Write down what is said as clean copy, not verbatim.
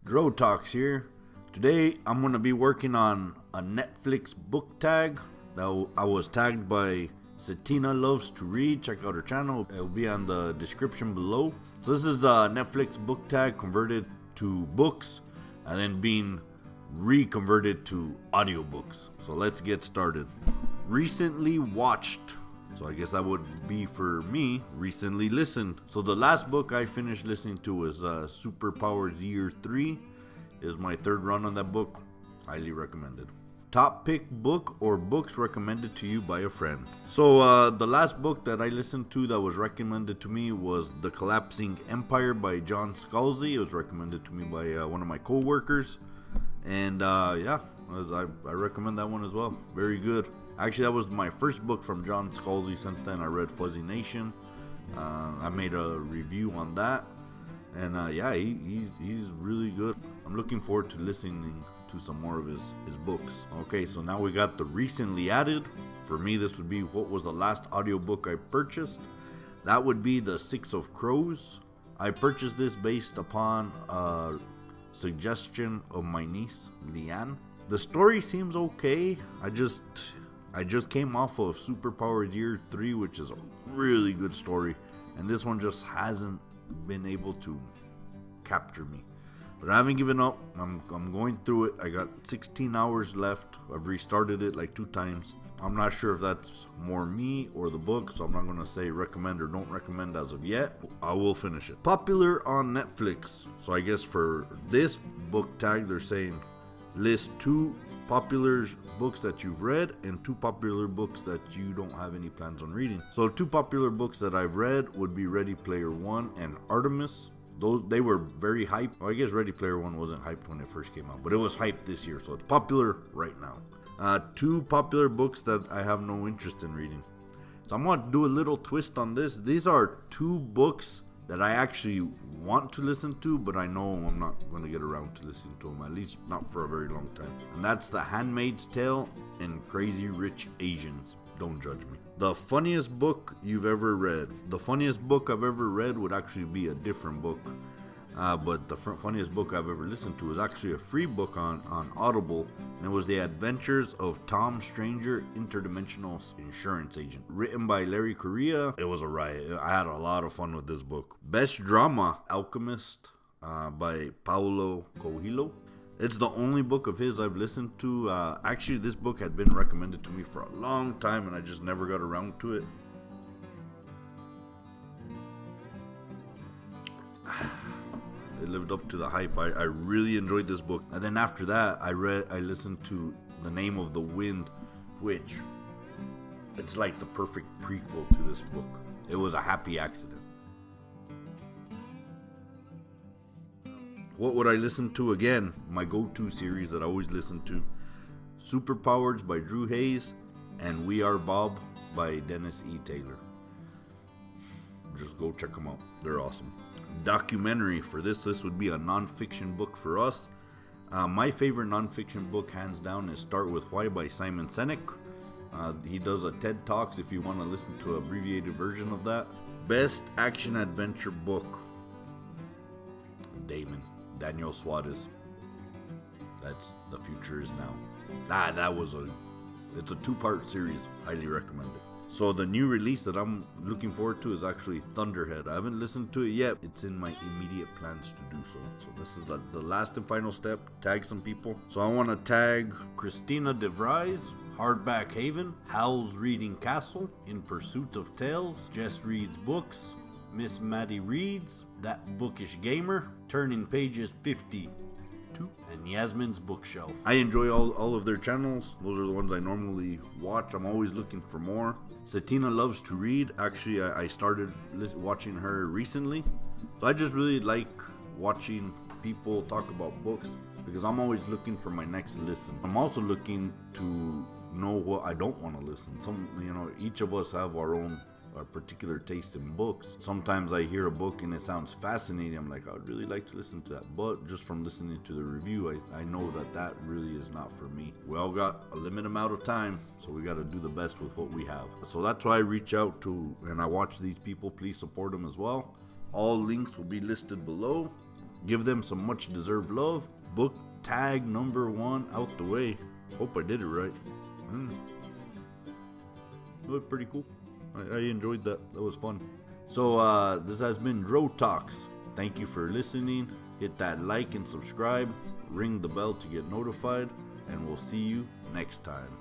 Dro Talks here. Today I'm going to be working on a Netflix book tag that I was tagged by Satina Loves to Read. Check out her channel. It'll be on the description below. So this is a Netflix book tag converted to books and then being reconverted to audiobooks. So let's get started. Recently watched. So I guess that would be for me, recently listened. So the last book I finished listening to was Superpowers Year 3. It was my third run on that book. Highly recommended. Top pick book or books recommended to you by a friend. So the last book that I listened to that was recommended to me was The Collapsing Empire by John Scalzi. It was recommended to me by one of my co-workers. And I recommend that one as well. Very good. Actually, that was my first book from John Scalzi. Since then, I read Fuzzy Nation. I made a review on that. And he's really good. I'm looking forward to listening to some more of his books. Okay, so now we got the recently added. For me, this would be what was the last audiobook I purchased. That would be The Six of Crows. I purchased this based upon a suggestion of my niece, Leanne. The story seems okay. I just came off of Superpowers Year 3, which is a really good story. And this one just hasn't been able to capture me. But I haven't given up. I'm going through it. I got 16 hours left. I've restarted it like 2 times. I'm not sure if that's more me or the book, so I'm not going to say recommend or don't recommend as of yet. I will finish it. Popular on Netflix. So I guess for this book tag, they're saying list 2 popular books that you've read and 2 popular books that you don't have any plans on reading. So 2 popular books that I've read would be Ready Player One and Artemis. They were very hyped. Well, I guess Ready Player One wasn't hyped when it first came out, but it was hyped this year, so it's popular right now. 2 popular books that I have no interest in reading. So I'm gonna do a little twist on this. These are 2 books that I actually want to listen to, but I know I'm not going to get around to listening to them, at least not for a very long time. And that's The Handmaid's Tale and Crazy Rich Asians. Don't judge me. The funniest book you've ever read. The funniest book I've ever read would actually be a different book. But the funniest book I've ever listened to is actually a free book on Audible, and it was The Adventures of Tom Stranger, Interdimensional Insurance Agent, written by Larry Correia. It was a riot. I had a lot of fun with this book. Best drama, Alchemist, by Paulo Coelho. It's the only book of his I've listened to. Actually, this book had been recommended to me for a long time, and I just never got around to it. It lived up to the hype. I really enjoyed this book. And then after that, I listened to The Name of the Wind, which it's like the perfect prequel to this book. It was a happy accident. What would I listen to again? My go-to series that I always listen to. Superpowers by Drew Hayes and We Are Bob by Dennis E. Taylor. Just go check them out. They're awesome. Documentary for this would be a non-fiction book for us. My favorite non-fiction book, hands down, is Start With Why by Simon Sinek. He does a TED Talks if you want to listen to an abbreviated version of that. Best action adventure book, Daniel Suarez. That's The Future Is Now. It's a 2-part series. Highly recommended. So the new release that I'm looking forward to is actually Thunderhead. I haven't listened to it yet. It's in my immediate plans to do so. So this is the last and final step. Tag some people. So I want to tag Christina DeVries, Hardback Haven, Howl's Reading Castle, In Pursuit of Tales, Jess Reads Books, Miss Maddie Reads, That Bookish Gamer, Turning Pages 52, and Yasmin's Bookshelf. I enjoy all of their channels. Those are the ones I normally watch. I'm always looking for more. Satina Loves to Read. Actually, I started watching her recently. So I just really like watching people talk about books because I'm always looking for my next listen. I'm also looking to know what I don't want to listen. Each of us have our own particular taste in books. Sometimes I hear a book and it sounds fascinating. I'm like, I would really like to listen to that. But just from listening to the review, I know that really is not for me. We all got a limited amount of time, so we got to do the best with what we have. So that's why I reach out to and I watch these people. Please support them as well. All links will be listed below. Give them some much deserved love. Book tag number 1 out the way. Hope I did it right. It was pretty cool. I enjoyed that. That was fun. So this has been Dro Talks. Thank you for listening. Hit that like and subscribe. Ring the bell to get notified. And we'll see you next time.